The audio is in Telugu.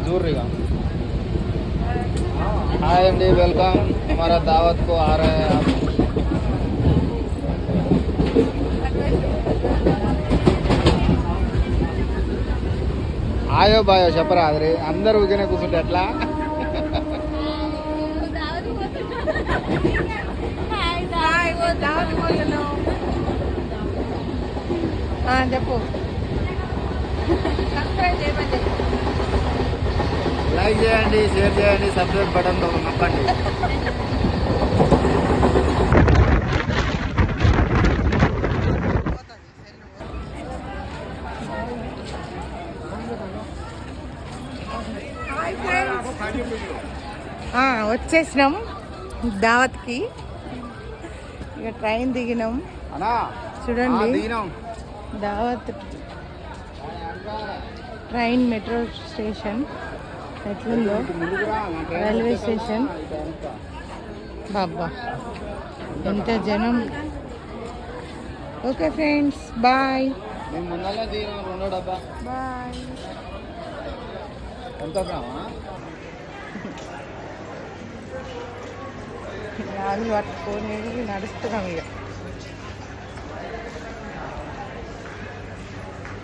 दूर हाय अंडी वेलकम हमारा दावत को आ रहा है आप आयो बायो చెప్పరా అదరే అందరూ ఊగనే కూర్చుంటే ఎట్లా చెప్పు లైక్ చేయండి షేర్ చేయండి సబ్స్క్రైబ్ బటన్ నొక్కండి వచ్చేసినాం దావత్కి ఇక ట్రైన్ దిగినాం చూడండి దావత్ ట్రైన్ మెట్రో స్టేషన్ ఎట్లుందో రైల్వే స్టేషన్ బాబా ఎంత జనం ఓకే ఫ్రెండ్స్ బాయ్ బాయ్ పట్టుకొని నడుస్తున్నాం ఇక